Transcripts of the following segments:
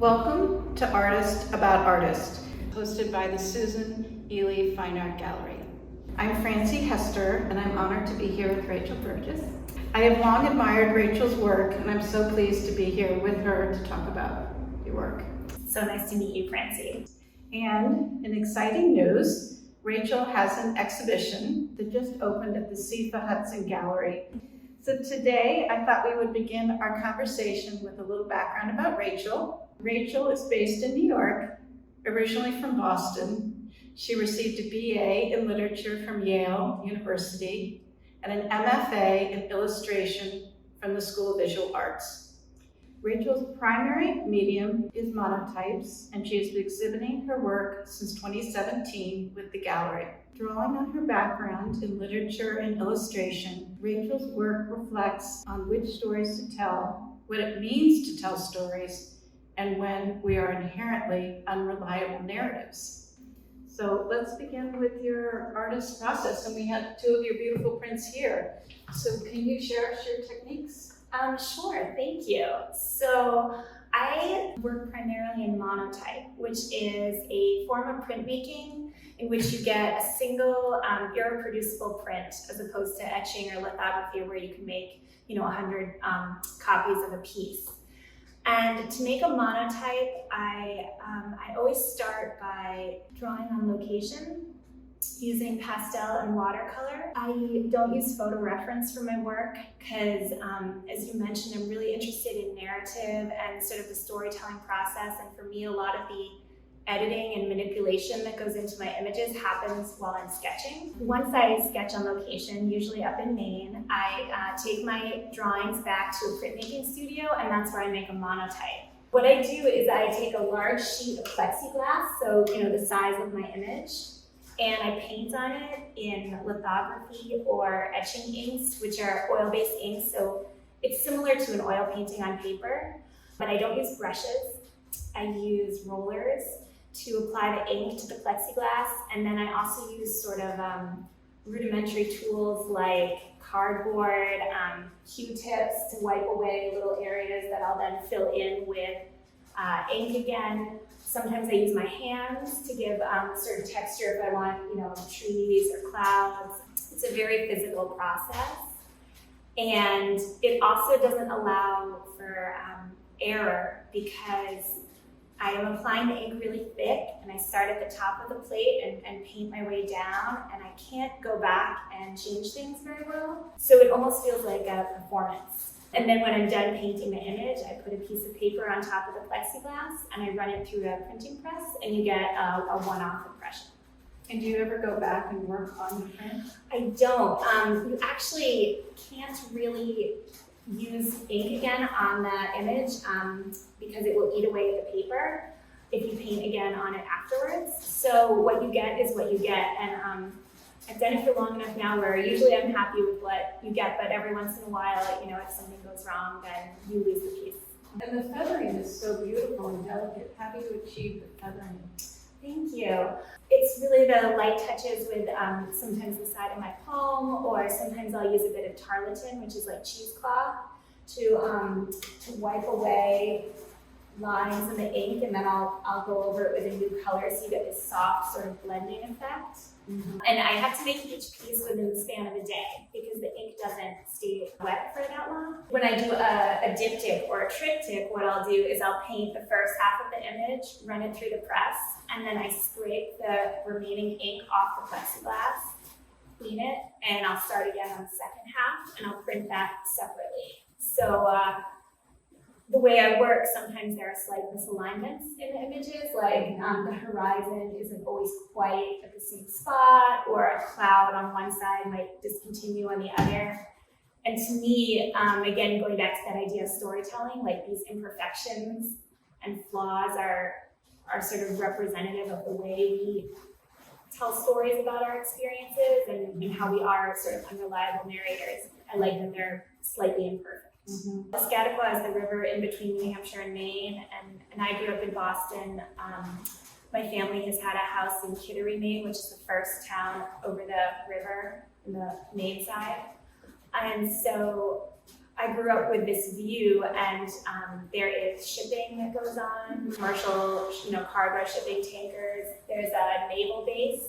Welcome to Artist About Artist, hosted by the Susan Eley Fine Art Gallery. I'm Francie Hester, and I'm honored to be here with Rachel Burgess. I have long admired Rachel's work, and I'm so pleased to be here with her to talk about your work. So nice to meet you, Francie. And in exciting news, Rachel has an exhibition that just opened at the Sifa Hudson Gallery. So today, I thought we would begin our conversation with a little background about Rachel. Rachel is based in New York, originally from Boston. She received a BA in literature from Yale University and an MFA in illustration from the School of Visual Arts. Rachel's primary medium is monotypes, and she has been exhibiting her work since 2017 with the gallery. Drawing on her background in literature and illustration, Rachel's work reflects on which stories to tell, what it means to tell stories, and when we are inherently unreliable narratives. So let's begin with your artist process, and we have two of your beautiful prints here. So can you share us your techniques? Sure, thank you. So I work primarily in monotype, which is a form of printmaking in which you get a single irreproducible print as opposed to etching or lithography where you can make 100 copies of a piece. And to make a monotype, I always start by drawing on location using pastel and watercolor. I don't use photo reference for my work because, as you mentioned, I'm really interested in narrative and sort of the storytelling process. And for me, a lot of the editing and manipulation that goes into my images happens while I'm sketching. Once I sketch on location, usually up in Maine, I take my drawings back to a printmaking studio, and that's where I make a monotype. What I do is I take a large sheet of plexiglass, so the size of my image, and I paint on it in lithography or etching inks, which are oil-based inks, so it's similar to an oil painting on paper, but I don't use brushes. I use rollers to apply the ink to the plexiglass, and then I also use sort of rudimentary tools like cardboard, Q-tips to wipe away little areas that I'll then fill in with ink again. Sometimes I use my hands to give certain texture if I want, trees or clouds. It's a very physical process. And it also doesn't allow for error because I am applying the ink really thick, and I start at the top of the plate and paint my way down, and I can't go back and change things very well. So it almost feels like a performance. And then when I'm done painting the image, I put a piece of paper on top of the plexiglass, and I run it through a printing press, and you get a one-off impression. And do you ever go back and work on the print? I don't. You actually can't really use ink again on that image because it will eat away at the paper if you paint again on it afterwards. So what you get is what you get, and I've done it for long enough now where usually I'm happy with what you get, but every once in a while, if something goes wrong, then you lose the piece. And the feathering is so beautiful and delicate. How do you achieve the feathering? Thank you. It's really the light touches with sometimes the side of my palm, or sometimes I'll use a bit of tarlatan, which is like cheesecloth, to wipe away lines in the ink, and then I'll go over it with a new color so you get this soft sort of blending effect. Mm-hmm. And I have to make each piece within the span of a day because the ink doesn't stay wet for that long. When I do a diptych or a triptych, what I'll do is I'll paint the first half of the image, run it through the press, and then I scrape the remaining ink off the plexiglass, clean it, and I'll start again on the second half, and I'll print that separately. So the way I work, sometimes there are slight misalignments in the images, like the horizon isn't always quite at the same spot, or a cloud on one side might discontinue on the other. And to me, again, going back to that idea of storytelling, like these imperfections and flaws are sort of representative of the way we tell stories about our experiences and how we are sort of unreliable narrators. I like that they're slightly imperfect. Mm-hmm. Piscataqua is the river in between New Hampshire and Maine, and I grew up in Boston. My family has had a house in Kittery, Maine, which is the first town over the river in the Maine side. And so I grew up with this view, and there is shipping that goes on, commercial, cargo shipping tankers. There's a naval base,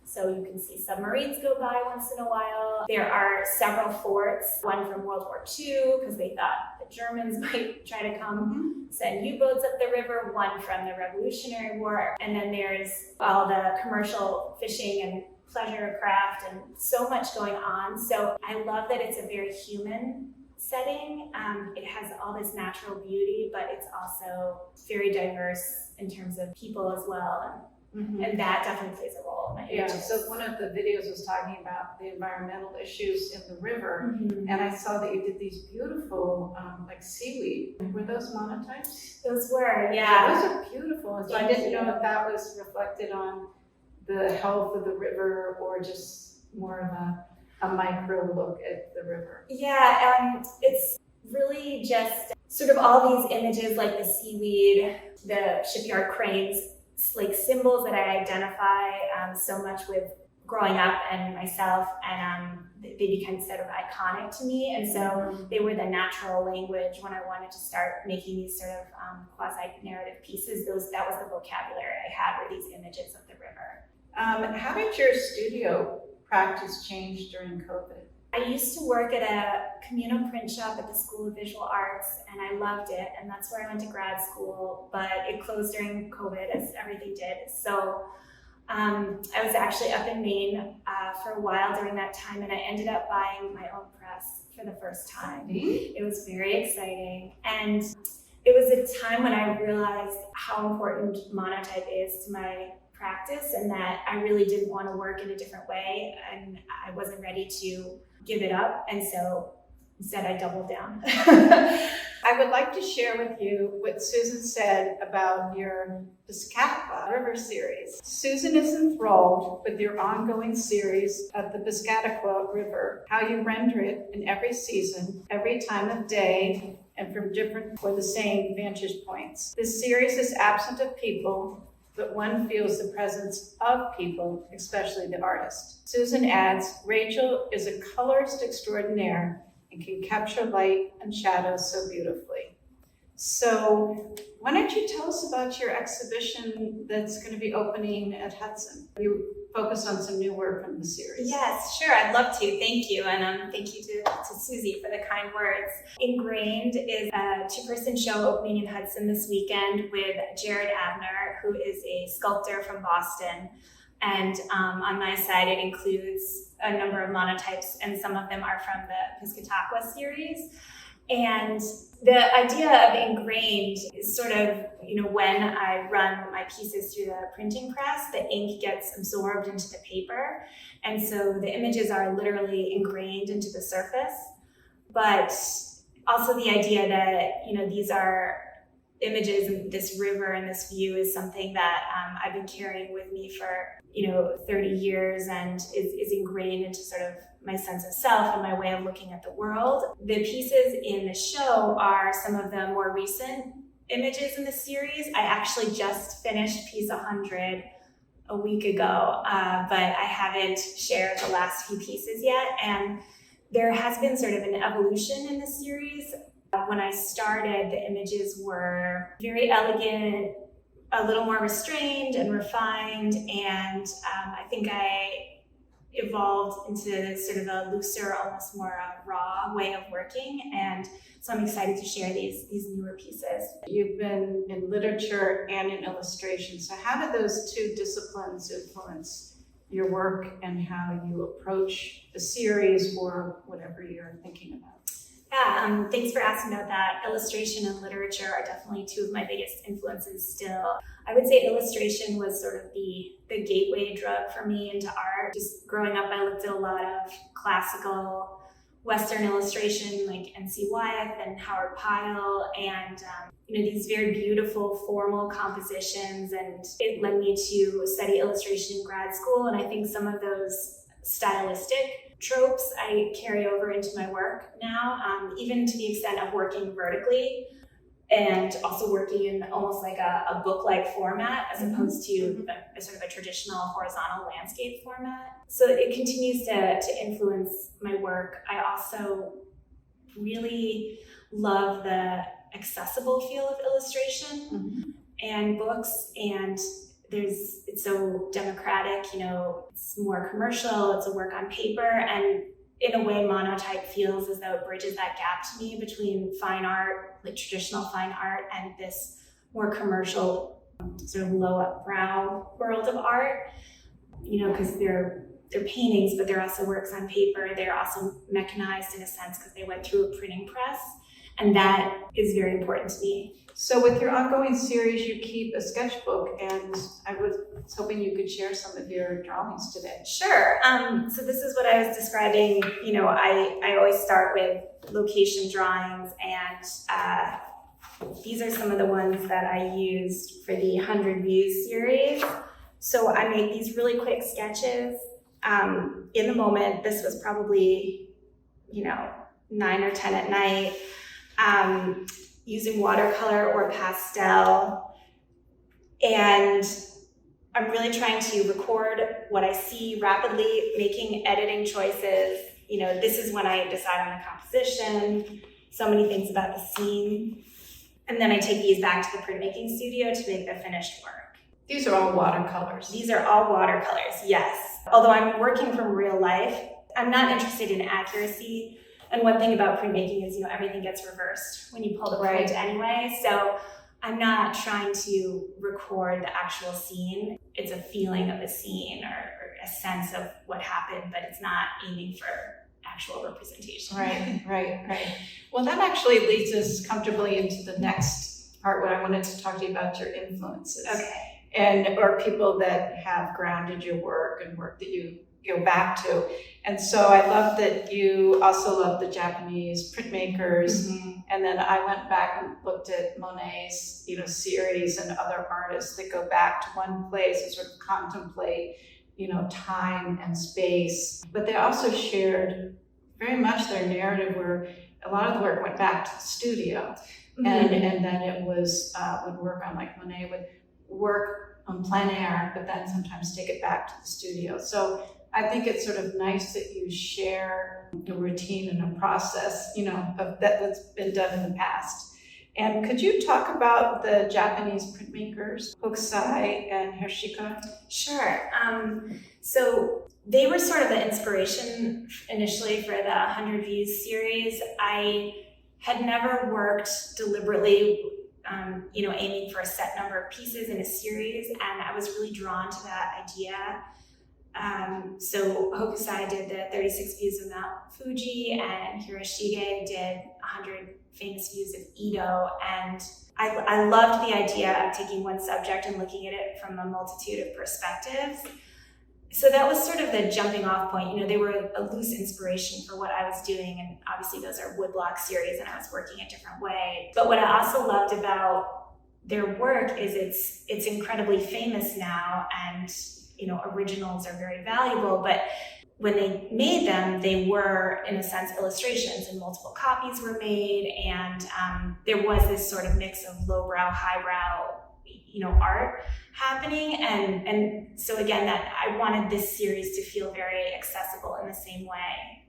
so you can see submarines go by once in a while. There are several forts, one from World War II, because they thought the Germans might try to come send U-boats up the river, one from the Revolutionary War, and then there's all the commercial fishing and pleasure craft and so much going on. So I love that it's a very human setting. It has all this natural beauty, but it's also very diverse in terms of people as well. And that definitely plays a role in my images. So one of the videos was talking about the environmental issues in the river, and I saw that you did these beautiful like seaweed. Were those monotypes? Those were, yeah. Those are beautiful. And so I didn't know if that was reflected on the health of the river or just more of a micro look at the river. Yeah, it's really just sort of all these images like the seaweed, the shipyard cranes, like symbols that I identify so much with growing up and myself, and they became sort of iconic to me. And so they were the natural language when I wanted to start making these sort of quasi-narrative pieces. That was the vocabulary I had, were these images of the river. How did your studio practice change during COVID? I used to work at a communal print shop at the School of Visual Arts, and I loved it, and that's where I went to grad school, but it closed during COVID, as everything did. So I was actually up in Maine for a while during that time, and I ended up buying my own press for the first time. It was very exciting, and it was a time when I realized how important monotype is to my practice, and that I really didn't want to work in a different way, and I wasn't ready to give it up, and so instead I doubled down. I would like to share with you what Susan said about your Piscataqua River series. Susan is enthralled with your ongoing series of the Piscataqua River, how you render it in every season, every time of day, and from different or the same vantage points. This series is absent of people, but one feels the presence of people, especially the artist. Susan adds, Rachel is a colorist extraordinaire and can capture light and shadow so beautifully. So why don't you tell us about your exhibition that's going to be opening at Hudson? You focus on some new work from the series. Yes, sure, I'd love to. Thank you, and thank you to Susie for the kind words. Ingrained is a two-person show opening in Hudson this weekend with Jared Abner, who is a sculptor from Boston. And on my side, it includes a number of monotypes, and some of them are from the Piscataqua series. And the idea of ingrained is sort of, when I run my pieces through the printing press, the ink gets absorbed into the paper. And so the images are literally ingrained into the surface. But also the idea that, these are images, and this river and this view is something that I've been carrying with me for 30 years and is ingrained into sort of my sense of self and my way of looking at the world. The pieces in the show are some of the more recent images in the series. I actually just finished piece 100 a week ago, but I haven't shared the last few pieces yet. And there has been sort of an evolution in the series. When I started, the images were very elegant, a little more restrained and refined, and I think I evolved into sort of a looser, almost more raw way of working, and so I'm excited to share these newer pieces. You've been in literature and in illustration, so how do those two disciplines influence your work and how you approach the series or whatever you're thinking about? Yeah, thanks for asking about that. Illustration and literature are definitely two of my biggest influences still. I would say illustration was sort of the gateway drug for me into art. Just growing up, I looked at a lot of classical Western illustration like N.C. Wyeth and Howard Pyle, and these very beautiful formal compositions, and it led me to study illustration in grad school, and I think some of those stylistic tropes I carry over into my work now, even to the extent of working vertically and also working in almost like a book-like format as opposed to a sort of a traditional horizontal landscape format. So it continues to influence my work. I also really love the accessible feel of illustration and books, and it's so democratic, it's more commercial, it's a work on paper, and in a way monotype feels as though it bridges that gap to me between fine art, like traditional fine art, and this more commercial sort of low brow world of art, because they're paintings, but they're also works on paper. They're also mechanized in a sense because they went through a printing press, and that is very important to me. So with your ongoing series, you keep a sketchbook, and I was hoping you could share some of your drawings today. Sure. So this is what I was describing. I always start with location drawings, and these are some of the ones that I used for the 100 Views series. So I make these really quick sketches. In the moment, this was probably, 9 or 10 at night, using watercolor or pastel. And I'm really trying to record what I see rapidly, making editing choices. This is when I decide on the composition, so many things about the scene. And then I take these back to the printmaking studio to make the finished work. These are all watercolors. These are all watercolors, yes. Although I'm working from real life, I'm not interested in accuracy. And one thing about printmaking is, everything gets reversed when you pull the print anyway. So I'm not trying to record the actual scene. It's a feeling of the scene or a sense of what happened, but it's not aiming for actual representation. Right. Well, that actually leads us comfortably into the next part, what I wanted to talk to you about, your influences. Okay. Or people that have grounded your work and work that you go back to. And so I love that you also love the Japanese printmakers. And then I went back and looked at Monet's, series and other artists that go back to one place and sort of contemplate, time and space. But they also shared very much their narrative where a lot of the work went back to the studio. And then it was, would work on, like Monet would work on plein air, but then sometimes take it back to the studio. So I think it's sort of nice that you share a routine and a process, of that's been done in the past. And could you talk about the Japanese printmakers, Hokusai and Hirashika? Sure. So they were sort of the inspiration initially for the 100 Views series. I had never worked deliberately aiming for a set number of pieces in a series, and I was really drawn to that idea. So Hokusai did the 36 views of Mount Fuji, and Hirashige did 100 famous views of Edo, and I loved the idea of taking one subject and looking at it from a multitude of perspectives. So that was sort of the jumping off point. They were a loose inspiration for what I was doing, and obviously those are woodblock series and I was working a different way. But what I also loved about their work is it's incredibly famous now, and originals are very valuable, but when they made them, they were, in a sense, illustrations, and multiple copies were made, and there was this sort of mix of lowbrow, highbrow, art happening, and so again, that I wanted this series to feel very accessible in the same way.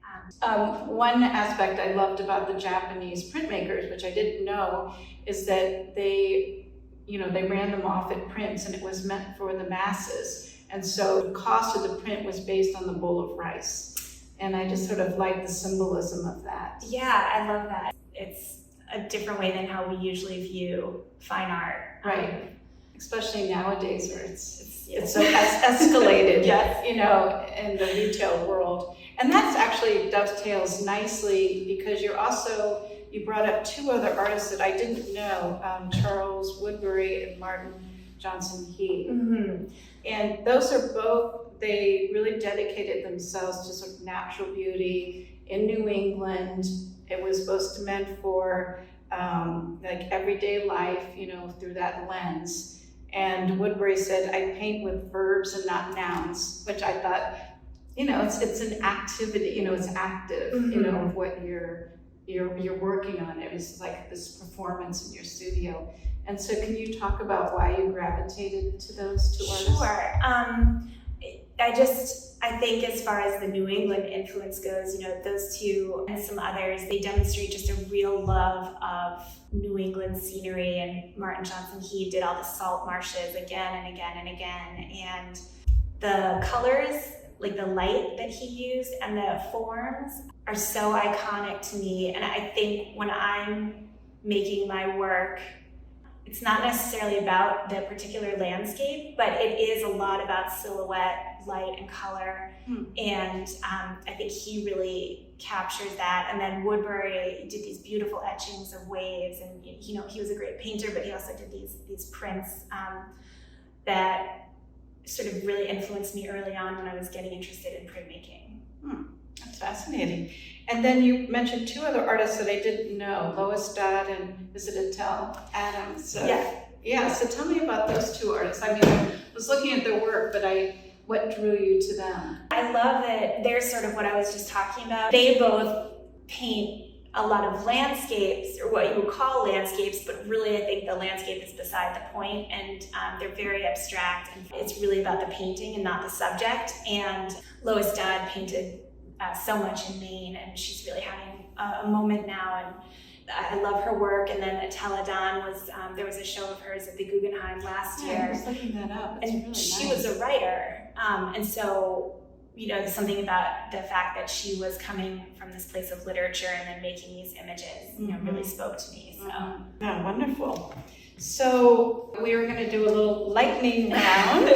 One aspect I loved about the Japanese printmakers, which I didn't know, is that they ran them off at prints, and it was meant for the masses. And so the cost of the print was based on the bowl of rice. And I just sort of like the symbolism of that. Yeah, I love that. It's a different way than how we usually view fine art. Right. Especially nowadays where it's so escalated, in the retail world. And that's actually dovetails nicely because you brought up two other artists that I didn't know, Charles Woodbury and Martin Johnson Heade. And those are both, they really dedicated themselves to sort of natural beauty in New England. It was supposed to meant for like everyday life, through that lens. And Woodbury said, I paint with verbs and not nouns, which I thought, it's an activity, it's active, of what you're working on. It was like this performance in your studio. And so can you talk about why you gravitated to those two artists? Sure. I think as far as the New England influence goes, those two and some others, they demonstrate just a real love of New England scenery. And Martin Johnson Heade did all the salt marshes again and again and again. And the colors, like the light that he used and the forms are so iconic to me. And I think when I'm making my work, it's not necessarily about the particular landscape, but it is a lot about silhouette, light, and color. And I think he really captures that. And then Woodbury did these beautiful etchings of waves, and he was a great painter, but he also did these prints that sort of really influenced me early on when I was getting interested in printmaking. That's fascinating. And then you mentioned two other artists that I didn't know, Lois Dodd and is it Adele Adams? So, yeah, so tell me about those two artists. I mean, I was looking at their work, but what drew you to them? I love that they're sort of what I was just talking about. They both paint a lot of landscapes, or what you would call landscapes, but really I think the landscape is beside the point, and they're very abstract, and it's really about the painting and not the subject. And Lois Dodd painted so much in Maine, and she's really having a moment now, and I love her work. And then Attila Don was, there was a show of hers at the Guggenheim last year. I was looking that up. It's and really she nice. was a writer, and so something about the fact that she was coming from this place of literature and then making these images, really spoke to me. So Yeah, wonderful. So we were going to do a little lightning round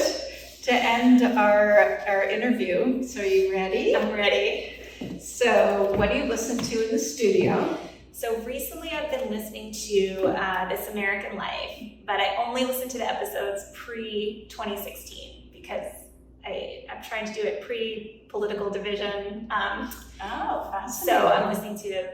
to end our interview. So are you ready? I'm ready. So what do you listen to in the studio? So recently I've been listening to This American Life, but I only listened to the episodes pre-2016 because I'm trying to do it pre-political division. Fascinating. So I'm listening to,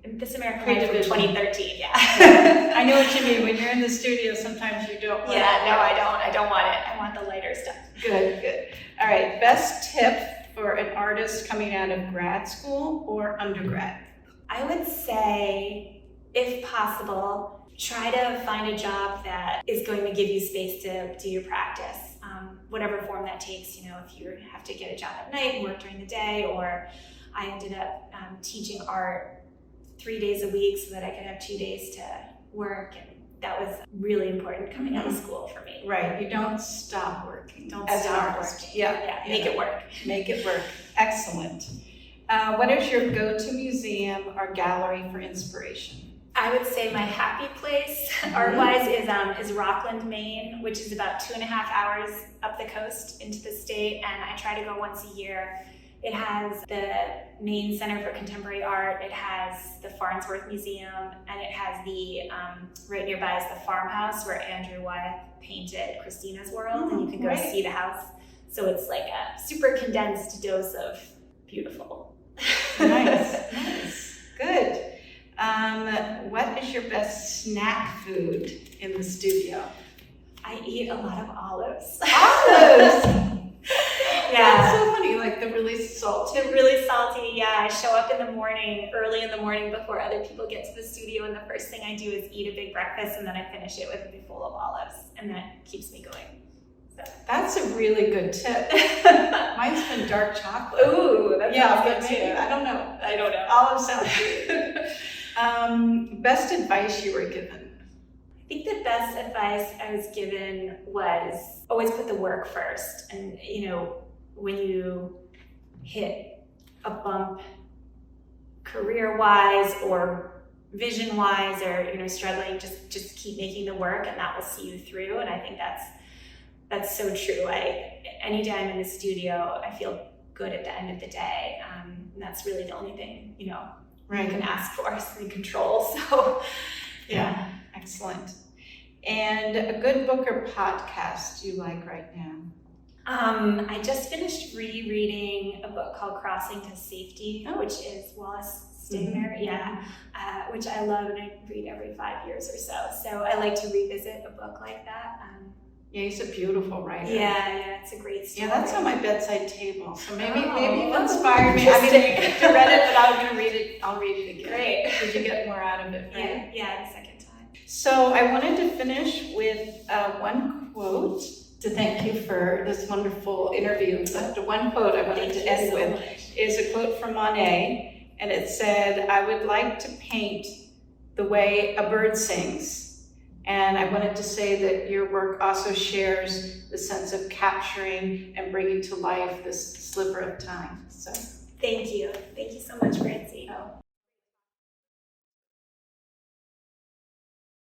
This American Life from 2013, yeah. I know what you mean. When you're in the studio, sometimes you don't want no, I don't want it. I want the lighter stuff. Good. All right, best tip for an artist coming out of grad school or undergrad? I would say, if possible, try to find a job that is going to give you space to do your practice, whatever form that takes. If you have to get a job at night and work during the day, or I ended up teaching art 3 days a week so that I could have 2 days to work, and that was really important coming out of school for me. Right, you don't stop working. Don't as stop an artist. working. Yeah, Make it work. Make it work. Excellent. What is your go-to museum or gallery for inspiration? I would say my happy place, art-wise, is Rockland, Maine, which is about 2.5 hours up the coast into the state, and I try to go once a year. It has the Maine Center for Contemporary Art, it has the Farnsworth Museum, and it has the, right nearby is the farmhouse where Andrew Wyeth painted Christina's World, and you can go see the house. So it's like a super condensed dose of beautiful. Nice. Good. What is your best snack food in the studio? I eat a lot of olives. Olives! Yeah. That's so funny, like the really salty. They're really salty, yeah. I show up in the morning, early in the morning before other people get to the studio, and the first thing I do is eat a big breakfast, and then I finish it with a big bowl of olives, and that keeps me going. So. That's a really good tip. Mine's been dark chocolate. Ooh, that's but good maybe, too. I don't know. Olives sound good. Best advice you were given? I think the best advice I was given was always put the work first. And, when you hit a bump career-wise or vision-wise, or, struggling, just keep making the work, and that will see you through. And I think that's so true. Anytime in the studio, I feel good at the end of the day. And that's really the only thing, you can ask for, something control. So, yeah, excellent. And a good book or podcast you like right now? I just finished rereading a book called Crossing to Safety, which is Wallace Stegner, which I love, and I read every 5 years or so. So I like to revisit a book like that. Yeah, he's a beautiful writer. Yeah, it's a great story. Yeah, that's on my bedside table. So maybe you'll inspire me. I mean, I read it, but I'm going to read it. I'll read it again. Great. Did you get more out of it, right? Yeah, the second time. So I wanted to finish with one quote. to thank you for this wonderful interview. But the one quote I wanted to end with is a quote from Monet, and it said, "I would like to paint the way a bird sings." And I wanted to say that your work also shares the sense of capturing and bringing to life this sliver of time. So Thank you. Thank you so much, Francie. oh,